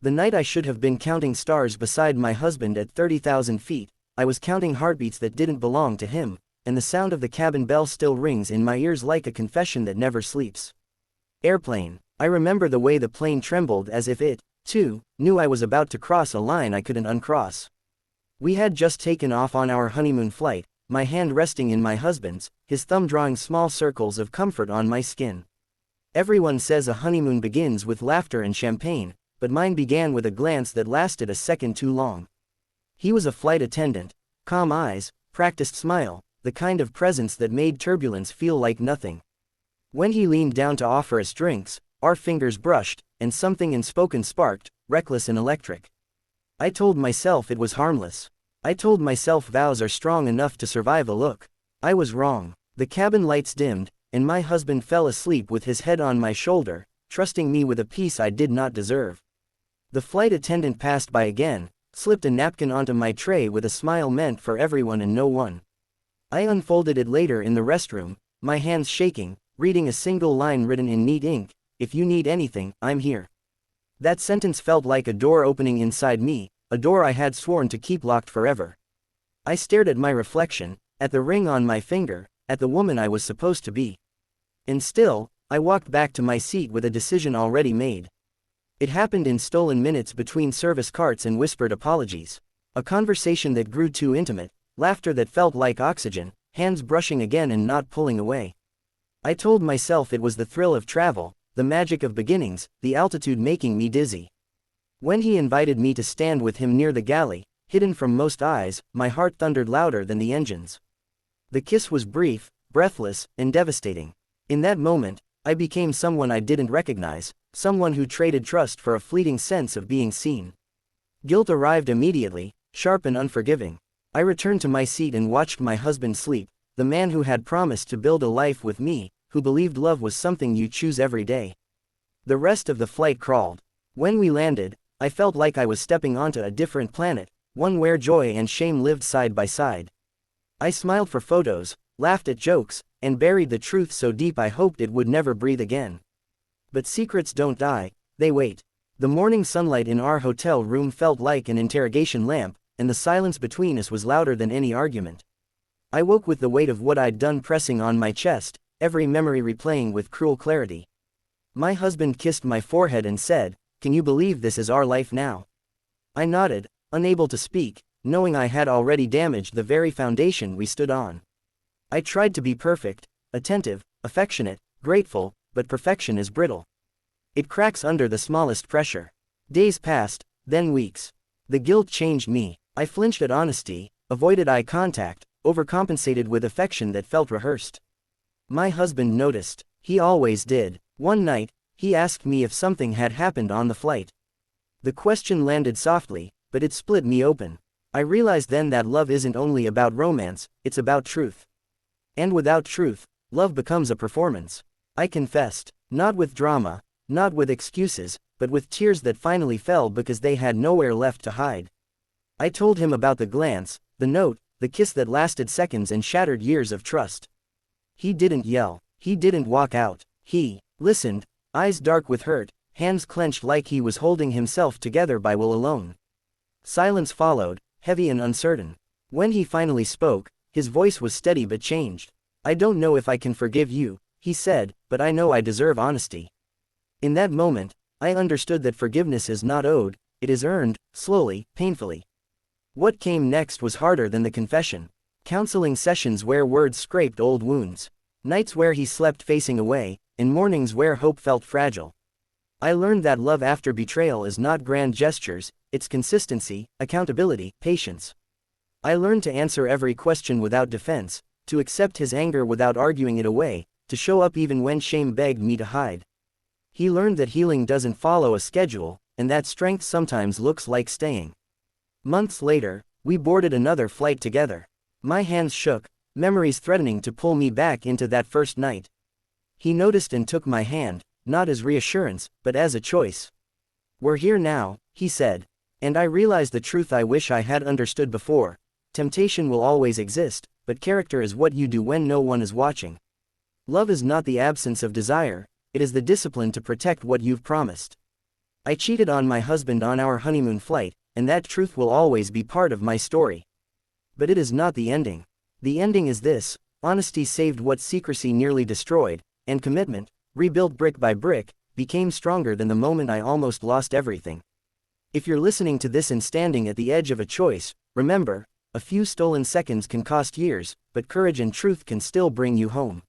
The night I should have been counting stars beside my husband at 30,000 feet, I was counting heartbeats that didn't belong to him, and the sound of the cabin bell still rings in my ears like a confession that never sleeps. Airplane. I remember the way the plane trembled as if it, too, knew I was about to cross a line I couldn't uncross. We had just taken off on our honeymoon flight, my hand resting in my husband's, his thumb drawing small circles of comfort on my skin. Everyone says a honeymoon begins with laughter and champagne, but mine began with a glance that lasted a second too long. He was a flight attendant, calm eyes, practiced smile, the kind of presence that made turbulence feel like nothing. When he leaned down to offer us drinks, our fingers brushed, and something unspoken sparked, reckless and electric. I told myself it was harmless. I told myself vows are strong enough to survive a look. I was wrong. The cabin lights dimmed, and my husband fell asleep with his head on my shoulder, trusting me with a peace I did not deserve. The flight attendant passed by again, slipped a napkin onto my tray with a smile meant for everyone and no one. I unfolded it later in the restroom, my hands shaking, reading a single line written in neat ink, "If you need anything, I'm here." That sentence felt like a door opening inside me, a door I had sworn to keep locked forever. I stared at my reflection, at the ring on my finger, at the woman I was supposed to be. And still, I walked back to my seat with a decision already made. It happened in stolen minutes between service carts and whispered apologies. A conversation that grew too intimate, laughter that felt like oxygen, hands brushing again and not pulling away. I told myself it was the thrill of travel, the magic of beginnings, the altitude making me dizzy. When he invited me to stand with him near the galley, hidden from most eyes, my heart thundered louder than the engines. The kiss was brief, breathless, and devastating. In that moment, I became someone I didn't recognize, someone who traded trust for a fleeting sense of being seen. Guilt arrived immediately, sharp and unforgiving. I returned to my seat and watched my husband sleep, the man who had promised to build a life with me, who believed love was something you choose every day. The rest of the flight crawled. When we landed, I felt like I was stepping onto a different planet, one where joy and shame lived side by side. I smiled for photos, laughed at jokes, and buried the truth so deep I hoped it would never breathe again. But secrets don't die, they wait. The morning sunlight in our hotel room felt like an interrogation lamp, and the silence between us was louder than any argument. I woke with the weight of what I'd done pressing on my chest, every memory replaying with cruel clarity. My husband kissed my forehead and said, "Can you believe this is our life now?" I nodded, unable to speak, knowing I had already damaged the very foundation we stood on. I tried to be perfect, attentive, affectionate, grateful, but perfection is brittle. It cracks under the smallest pressure. Days passed, then weeks. The guilt changed me. I flinched at honesty, avoided eye contact, overcompensated with affection that felt rehearsed. My husband noticed. He always did. One night, he asked me if something had happened on the flight. The question landed softly, but it split me open. I realized then that love isn't only about romance, it's about truth. And without truth, love becomes a performance. I confessed, not with drama, not with excuses, but with tears that finally fell because they had nowhere left to hide. I told him about the glance, the note, the kiss that lasted seconds and shattered years of trust. He didn't yell, he didn't walk out, he listened, eyes dark with hurt, hands clenched like he was holding himself together by will alone. Silence followed, heavy and uncertain. When he finally spoke, his voice was steady but changed. "I don't know if I can forgive you," he said, "but I know I deserve honesty." In that moment, I understood that forgiveness is not owed, it is earned, slowly, painfully. What came next was harder than the confession. Counseling sessions where words scraped old wounds. Nights where he slept facing away, and mornings where hope felt fragile. I learned that love after betrayal is not grand gestures, it's consistency, accountability, patience. I learned to answer every question without defense, to accept his anger without arguing it away, to show up even when shame begged me to hide. He learned that healing doesn't follow a schedule, and that strength sometimes looks like staying. Months later, we boarded another flight together. My hands shook, memories threatening to pull me back into that first night. He noticed and took my hand, not as reassurance, but as a choice. "We're here now," he said. And I realized the truth I wish I had understood before. Temptation will always exist, but character is what you do when no one is watching. Love is not the absence of desire, it is the discipline to protect what you've promised. I cheated on my husband on our honeymoon flight, and that truth will always be part of my story. But it is not the ending. The ending is this: honesty saved what secrecy nearly destroyed, and commitment, rebuilt brick by brick, became stronger than the moment I almost lost everything. If you're listening to this and standing at the edge of a choice, remember, a few stolen seconds can cost years, but courage and truth can still bring you home.